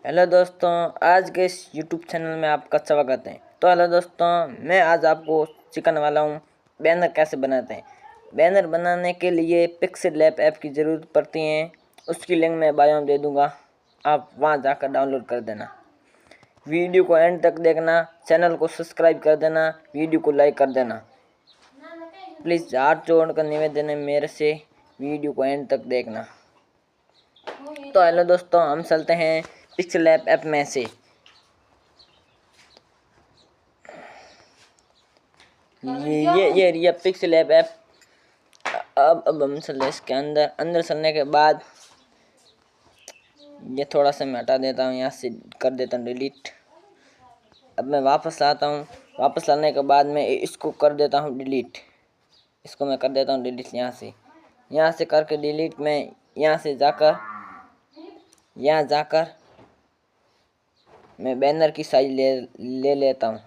Hello दोस्तों, आज के इस यूट्यूब चैनल में आपका स्वागत है। तो हेलो दोस्तों, मैं आज आपको सिखाने वाला हूँ बैनर कैसे बनाते हैं। बैनर बनाने के लिए पिक्सेल लैब ऐप की ज़रूरत पड़ती है। उसकी लिंक मैं बायो में दे दूँगा, आप वहाँ जाकर डाउनलोड कर देना। वीडियो को एंड तक देखना, चैनल को सब्सक्राइब कर देना, वीडियो को लाइक कर देना। प्लीज़ हाथ जोड़कर निवेदन है मेरे से, वीडियो को एंड तक देखना। तो हेलो दोस्तों, हम चलते हैं पिक्सेल लैब ऐप में से। ये पिक्सेल लैब ऐप। अब हम चले इसके अंदर चलने के बाद ये थोड़ा सा मैं हटा देता हूँ, यहाँ से कर देता हूँ डिलीट। अब मैं वापस आता हूँ, वापस लाने के बाद मैं इसको कर देता हूँ डिलीट। इसको मैं कर देता हूँ डिलीट यहाँ से करके डिलीट। मैं यहाँ जाकर मैं बैनर की साइज ले लेता हूँ।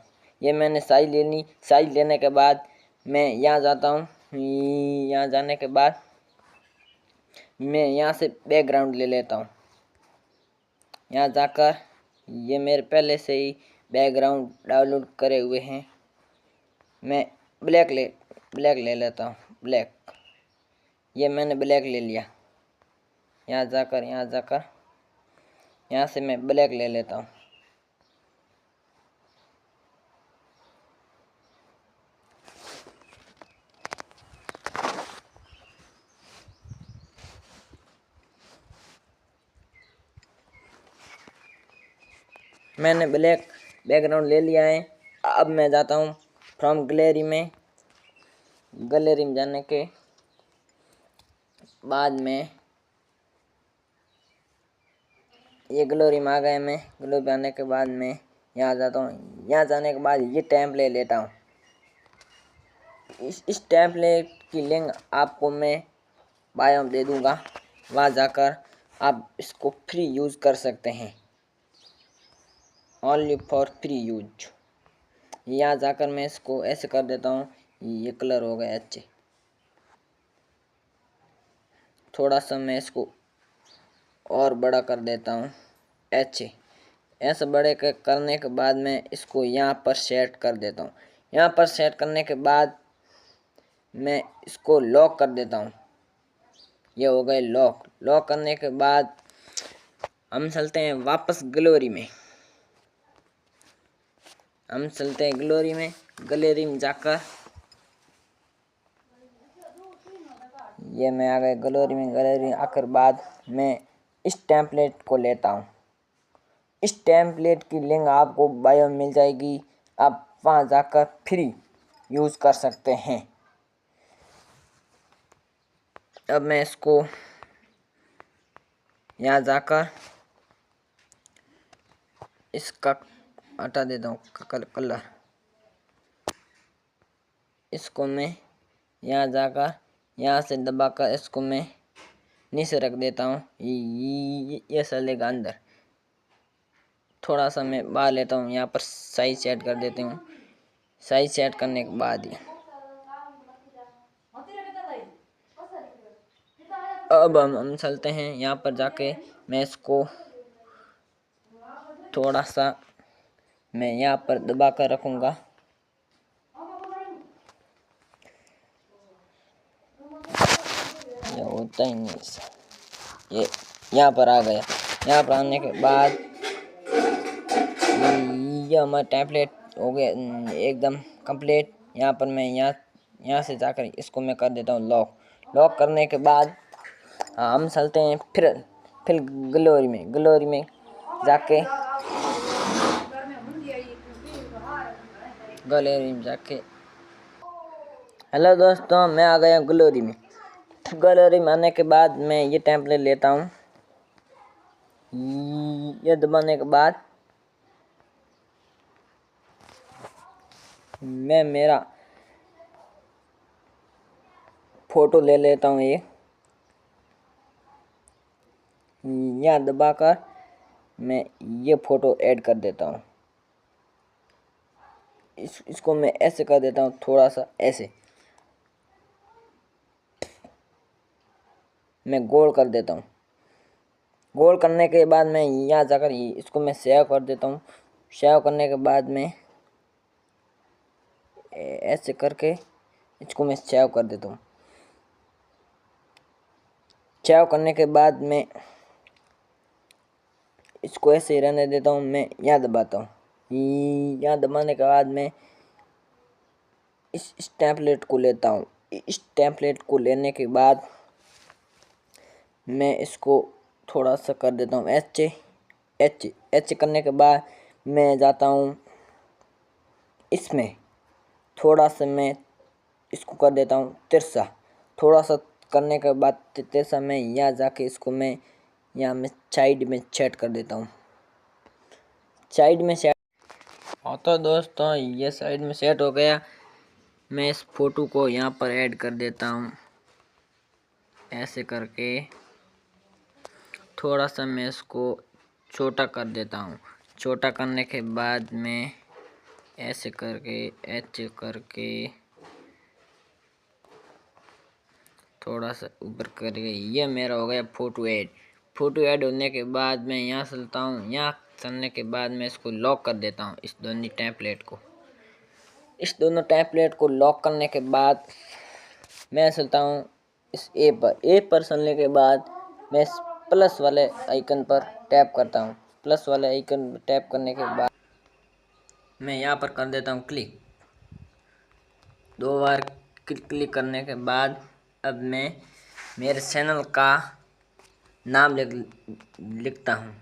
ये मैंने साइज साइज लेने के बाद मैं यहाँ जाता हूँ। यहाँ जाने के बाद मैं यहाँ से बैकग्राउंड ले लेता हूँ। यहाँ जाकर ये मेरे पहले से ही बैकग्राउंड डाउनलोड करे हुए हैं। मैं ब्लैक ले लेता हूँ। ये मैंने ब्लैक ले लिया। यहाँ जाकर यहाँ से मैं ब्लैक ले लेता हूँ। मैंने ब्लैक बैकग्राउंड ले लिया है। अब मैं जाता हूँ फ्रॉम गैलरी में जाने के बाद में ये गैलरी में आ गए। मैं गैलरी में आने के बाद मैं यहाँ जाता हूँ। यहाँ जाने के बाद ये टेम्पलेट लेता हूँ। इस टेम्पलेट की लिंक आपको मैं बायो में दे दूँगा, वहाँ जाकर आप इसको फ्री यूज़ कर सकते हैं, ओनली फॉर फ्री यूज। यहाँ जाकर मैं इसको ऐसे कर देता हूँ। ये कलर हो गया अच्छे। थोड़ा सा मैं इसको और बड़ा कर देता हूँ अच्छे। ऐसे बड़े करने के बाद मैं इसको यहाँ पर सेट कर देता हूँ। यहाँ पर सेट करने के बाद मैं इसको लॉक कर देता हूँ। ये हो गए लॉक करने के बाद हम चलते हैं वापस गैलरी में। गैलरी में जाकर ये मैं आ गए गैलरी में आकर बाद मैं इस टेम्पलेट को लेता हूँ। इस टेम्पलेट की लिंक आपको बायो में मिल जाएगी, आप वहाँ जाकर फ्री यूज़ कर सकते हैं। अब मैं इसको यहाँ जाकर इसका हटा देता हूँ कलर। इसको मैं यहाँ जाकर यहाँ से दबाकर इसको मैं नीचे रख देता हूँ। ये चलेगा अंदर। थोड़ा सा मैं बाहर लेता हूँ, यहाँ पर साइज सेट कर देती हूँ। साइज सेट करने के बाद अब हम चलते हैं यहाँ पर जाके मैं इसको थोड़ा सा मैं यहाँ पर दबा कर रखूँगा। ये होता ही नहीं। ये यहाँ पर आ गया। यहाँ पर आने के बाद ये हमारा टेम्पलेट हो गया एकदम कंप्लीट। यहाँ पर मैं यहाँ से जाकर इसको मैं कर देता हूँ लॉक करने के बाद हम चलते हैं फिर गैलरी में जाके हेलो दोस्तों, मैं आ गया गैलरी में आने के बाद मैं ये टेम्पलेट लेता हूँ। ये दबाने के बाद मैं मेरा फोटो ले लेता हूँ। यहाँ दबाकर मैं ये फोटो ऐड कर देता हूँ। इसको मैं ऐसे कर देता हूँ, थोड़ा सा ऐसे मैं गोल कर देता हूँ। गोल करने के बाद मैं यहाँ जाकर इसको मैं सेव कर देता हूँ। सेव करने के बाद में ऐसे करके इसको मैं सेव कर देता हूँ। सेव करने के बाद मैं इसको ऐसे ही रहने देता हूँ। मैं यहाँ दबाता हूँ। यहाँ दबाने के बाद मैं इस टेम्पलेट को लेता हूँ। इस टेम्पलेट को लेने के बाद मैं इसको थोड़ा सा कर देता हूँ एच करने के बाद मैं जाता हूँ इसमें थोड़ा सा मैं इसको कर देता हूँ तिरछा। थोड़ा सा करने के बाद तिरछा मैं यहाँ जाके इसको मैं यहाँ में साइड में सेट कर देता हूँ। साइड में सेट हाँ तो दोस्तों ये साइड में सेट हो गया। मैं इस फोटो को यहाँ पर ऐड कर देता हूँ ऐसे करके। थोड़ा सा मैं इसको छोटा कर देता हूँ। छोटा करने के बाद मैं ऐसे करके एच करके थोड़ा सा ऊपर करके ये मेरा हो गया फोटो ऐड। फोटो ऐड होने के बाद मैं यहाँ चलता हूँ। यहाँ चलने के बाद मैं इसको लॉक कर देता हूँ इस दोनों टेम्पलेट को। इस दोनों टेम्पलेट को लॉक करने के बाद मैं चलता हूँ इस ए पर चलने के बाद मैं इस प्लस वाले आइकन पर टैप करता हूँ। प्लस वाले आइकन पर टैप करने के बाद मैं यहाँ पर कर देता हूँ क्लिक। 2 बार क्लिक करने के बाद अब मैं मेरे चैनल का नाम लिखता हूँ।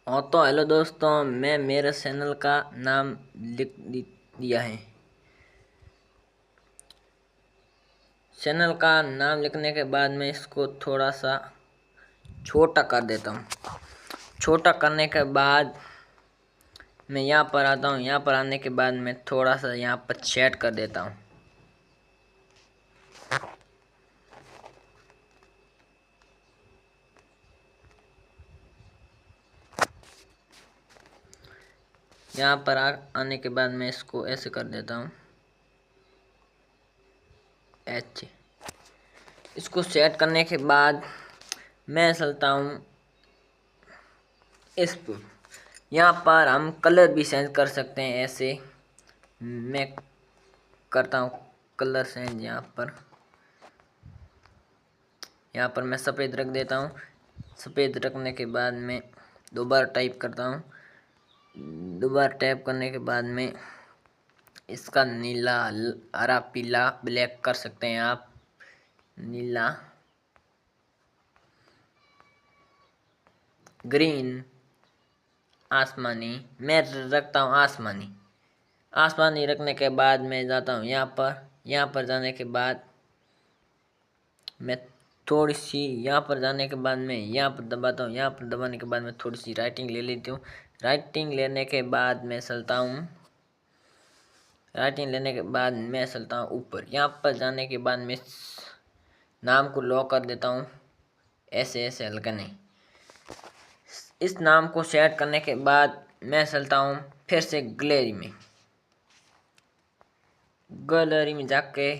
हाँ तो हेलो दोस्तों, मैं मेरे चैनल का नाम लिख दिया है। चैनल का नाम लिखने के बाद मैं इसको थोड़ा सा छोटा कर देता हूँ। छोटा करने के बाद मैं यहाँ पर आता हूँ। यहाँ पर आने के बाद मैं थोड़ा सा यहाँ पर सेट कर देता हूँ। यहाँ पर आने के बाद मैं इसको ऐसे कर देता हूँ एच। इसको सेट करने के बाद मैं चलता हूँ इस पर। यहाँ पर हम कलर भी चेंज कर सकते हैं। ऐसे मैं करता हूँ कलर चेंज। यहाँ पर मैं सफ़ेद रख देता हूँ। सफ़ेद रखने के बाद मैं दोबारा टाइप करता हूँ। दोबारा टाइप करने के बाद में इसका नीला, हरा, पीला, ब्लैक कर सकते हैं आप। नीला, ग्रीन, आसमानी, मैं रखता हूँ आसमानी। आसमानी रखने के बाद मैं जाता हूँ यहाँ पर। यहाँ पर जाने के बाद मैं थोड़ी सी यहाँ पर जाने के बाद मैं यहाँ पर दबाता हूँ। यहाँ पर दबाने के बाद मैं थोड़ी सी राइटिंग ले लेती हूँ। राइटिंग लेने के बाद मैं चलता हूँ। राइटिंग लेने के बाद मैं चलता हूँ ऊपर। यहाँ पर जाने के बाद मैं नाम को लॉक कर देता हूँ ऐसे ऐसे हल्का नहीं। इस नाम को सेट करने के बाद मैं चलता हूँ फिर से गैलरी में। गैलरी में जाके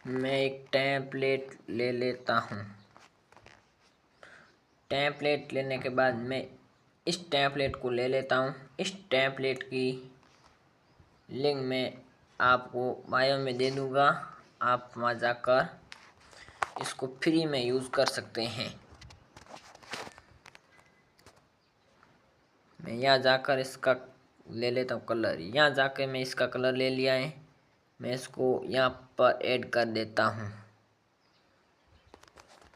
मैं एक टेम्पलेट ले लेता हूँ। टेम्पलेट लेने के बाद मैं इस टेम्पलेट को ले लेता हूँ। इस टेम्पलेट की लिंक मैं आपको बायो में दे दूँगा। आप वहाँ जाकर इसको फ्री में यूज़ कर सकते हैं। मैं यहाँ जाकर इसका ले लेता हूँ कलर। यहाँ जाकर मैं इसका कलर ले लिया है। मैं इसको यहाँ पर ऐड कर देता हूँ।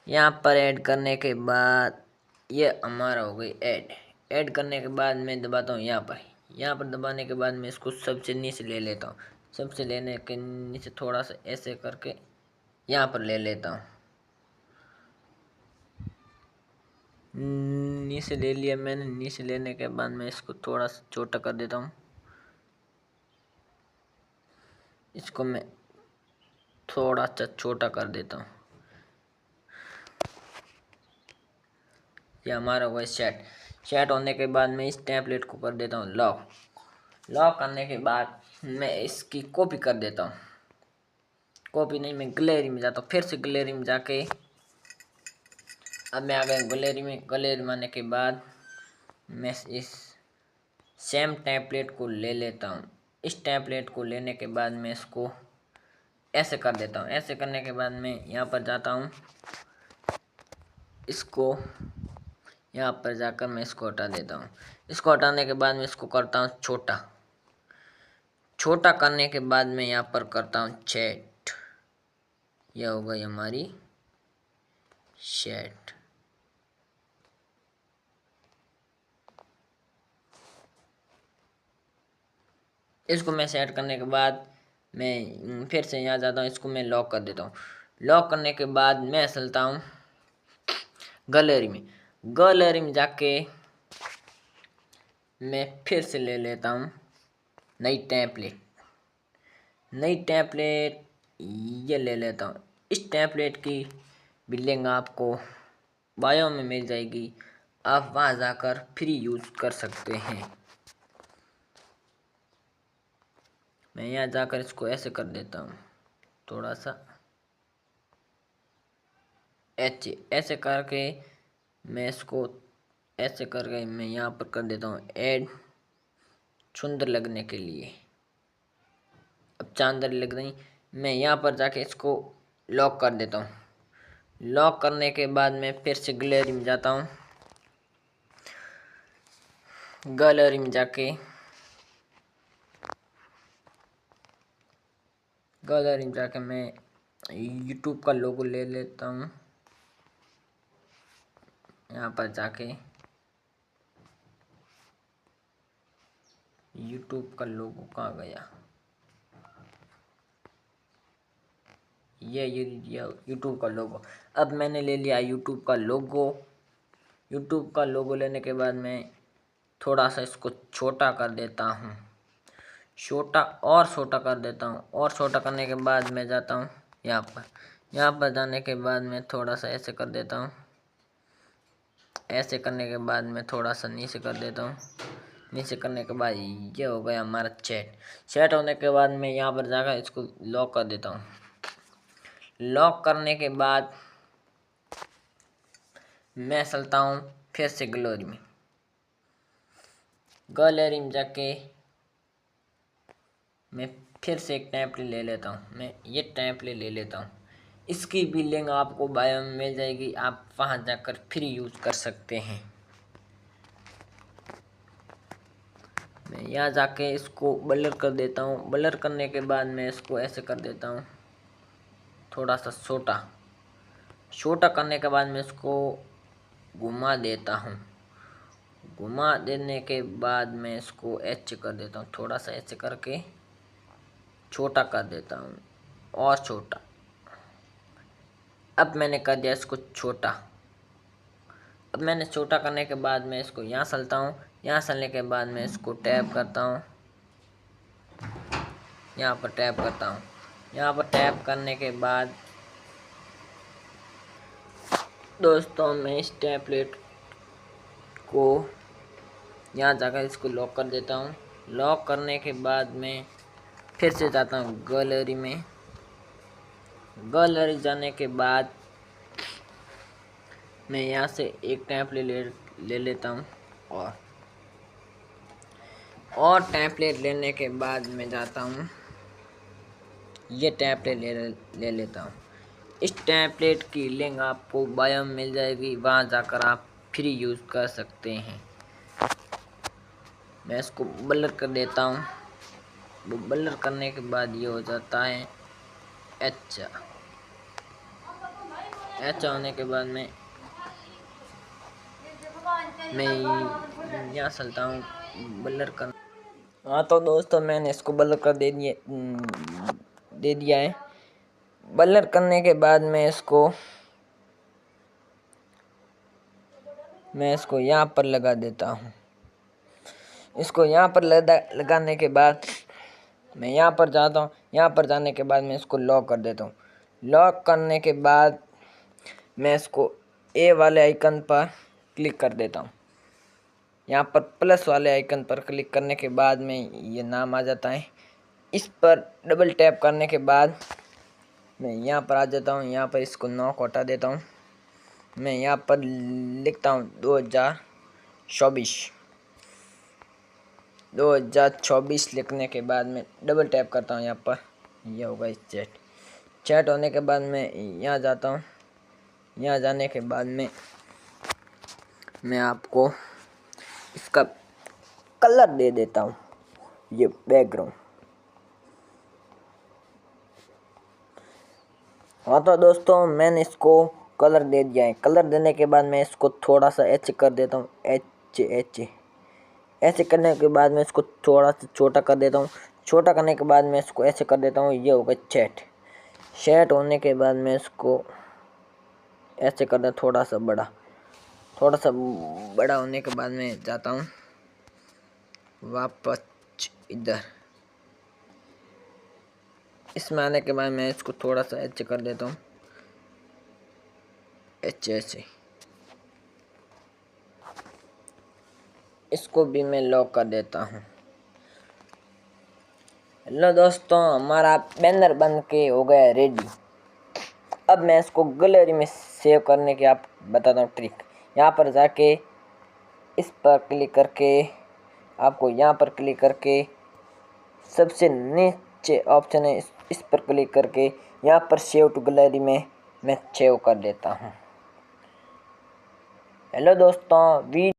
यहाँ पर ऐड करने के बाद ये हमारा हो गई ऐड। ऐड करने के बाद मैं दबाता हूँ यहाँ पर। यहाँ पर दबाने के बाद मैं इसको सबसे नीचे ले लेता हूँ। सबसे लेने के नीचे थोड़ा सा ऐसे करके यहाँ पर ले लेता हूँ। नीचे ले लिया मैंने। नीचे लेने के बाद मैं इसको थोड़ा सा छोटा कर देता हूँ। इसको मैं थोड़ा सा छोटा कर देता हूँ। ये हमारा हुआ सेट। सेट होने के बाद मैं इस टेम्पलेट को कर देता हूँ लॉक। लॉक करने के बाद मैं इसकी कॉपी कर देता हूँ। कॉपी नहीं, मैं गैलरी में जाता हूँ। फिर से गैलरी में जाके अब मैं आ गया गैलरी में। गैलरी में आने के बाद मैं इस सेम टेम्पलेट को ले लेता हूँ। इस टेम्पलेट को लेने के बाद मैं इसको ऐसे कर देता हूँ। ऐसे करने के बाद मैं यहाँ पर जाता हूँ, इसको यहाँ पर जाकर मैं इसको हटा देता हूँ। इसको हटाने के बाद मैं इसको करता हूँ छोटा। छोटा करने के बाद मैं यहाँ पर करता हूँ चैट। यह हो गई हमारी चैट। इसको मैं सेट करने के बाद मैं फिर से यहाँ जाता हूँ, इसको मैं लॉक कर देता हूँ। लॉक करने के बाद मैं चलता हूँ गैलरी में। गैलरी में जाके मैं फिर से ले लेता हूँ नई टेम्पलेट। नई टेम्पलेट ये ले लेता हूँ। इस टेम्पलेट की भी लिंक आपको बायो में मिल जाएगी, आप वहाँ जाकर फ्री यूज कर सकते हैं। मैं यहाँ जाकर इसको ऐसे कर देता हूँ, थोड़ा सा ऐसे करके मैं इसको ऐसे करके मैं यहाँ पर कर देता हूँ ऐड, सुंदर लगने के लिए। अब चांदर लग रही, मैं यहाँ पर जाके इसको लॉक कर देता हूँ। लॉक करने के बाद मैं फिर से गैलरी में जाता हूँ। गैलरी में जाके मैं यूट्यूब का लोगो ले लेता हूँ। यहाँ पर जाके यूट्यूब का लोगो कहाँ गया, ये यूट्यूब का लोगो। अब मैंने ले लिया यूट्यूब का लोगो। यूट्यूब का लोगो लेने के बाद मैं थोड़ा सा इसको छोटा कर देता हूँ, छोटा और छोटा कर देता हूँ। और छोटा करने के बाद मैं जाता हूँ यहाँ पर। यहाँ पर जाने के बाद मैं थोड़ा सा ऐसे कर देता हूँ। ऐसे करने के बाद मैं थोड़ा सा नीचे कर देता हूँ। नीचे करने के बाद ये हो गया हमारा चैट। चैट होने के बाद मैं यहाँ पर जाकर इसको लॉक कर देता हूँ। लॉक करने के बाद मैं चलता हूँ फिर से गैलरी में। गैलरी में जाके मैं फिर से एक टेम्पलेट ले लेता हूँ। मैं ये टेम्पलेट ले लेता हूँ। इसकी भी लिंक आपको बायो में मिल जाएगी, आप वहाँ जाकर फ्री यूज कर सकते हैं। मैं यहाँ जाके इसको ब्लर कर देता हूँ। ब्लर करने के बाद मैं इसको ऐसे कर देता हूँ, थोड़ा सा छोटा करने के बाद मैं इसको घुमा देता हूँ। घुमा देने के बाद मैं इसको ऐसे कर देता हूँ, थोड़ा सा ऐसे करके छोटा कर देता हूँ और छोटा। अब मैंने कर दिया इसको छोटा। अब मैंने छोटा करने के बाद मैं इसको यहाँ चलता हूँ। यहाँ चलने के बाद मैं इसको टैप करता हूँ, यहाँ पर टैप करता हूँ। यहाँ पर टैप करने के बाद दोस्तों मैं इस टेम्पलेट को यहाँ जाकर इसको लॉक कर देता हूँ। लॉक करने के बाद मैं फिर से जाता हूँ गैलरी में। गैलरी जाने के बाद मैं यहाँ से एक टेम्पलेट ले लेता हूँ और टेम्पलेट लेने के बाद मैं जाता हूँ ये टेम्पलेट ले लेता हूँ। इस टेम्पलेट की लिंक आपको बायो में मिल जाएगी, वहाँ जाकर आप फ्री यूज़ कर सकते हैं। मैं इसको ब्लर कर देता हूँ। वो ब्लर करने के बाद ये हो जाता है अच्छा। अच्छा होने के बाद मैं यहाँ चलता हूँ ब्लर कर। हाँ तो दोस्तों मैंने इसको ब्लर कर दे दिया है। ब्लर करने के बाद मैं इसको यहाँ पर लगा देता हूँ। इसको यहाँ पर लगाने के बाद मैं यहाँ पर जाता हूँ। यहाँ पर जाने के बाद मैं इसको लॉक कर देता हूँ। लॉक करने के बाद मैं इसको ए वाले आइकन पर क्लिक कर देता हूँ। यहाँ पर प्लस वाले आइकन पर क्लिक करने के बाद में ये नाम आ जाता है। इस पर डबल टैप करने के बाद मैं यहाँ पर आ जाता हूँ। यहाँ पर इसको 9 को हटा देता हूँ। मैं यहाँ पर लिखता हूँ 2024 लिखने के बाद मैं डबल टैप करता हूँ। यहाँ पर यह होगा चैट होने के बाद मैं यहाँ जाता हूँ। यहाँ जाने के बाद मैं आपको इसका कलर दे देता हूँ, ये बैकग्राउंड। हाँ तो दोस्तों मैंने इसको कलर दे दिया है। कलर देने के बाद मैं इसको थोड़ा सा एच कर देता हूँ, एच ऐसे करने के बाद मैं इसको थोड़ा सा छोटा कर देता हूँ। छोटा करने के बाद मैं इसको ऐसे कर देता हूँ, ये होगा चैट होने के बाद मैं इसको ऐसे कर देता, थोड़ा सा बड़ा होने के बाद मैं जाता हूँ वापस इधर। इसमें आने के बाद मैं इसको थोड़ा सा एच कर देता हूँ, ऐसे। इसको भी मैं लॉक कर देता हूँ। हेलो दोस्तों, हमारा बैनर बन के हो गया रेडी। अब मैं इसको गैलरी में सेव करने की आप बताता हूँ ट्रिक। यहाँ पर जाके इस पर क्लिक करके आपको यहाँ पर क्लिक करके सबसे नीचे ऑप्शन है, इस पर क्लिक करके यहाँ पर सेव टू गैलरी में मैं सेव कर देता हूँ। हेलो दोस्तों,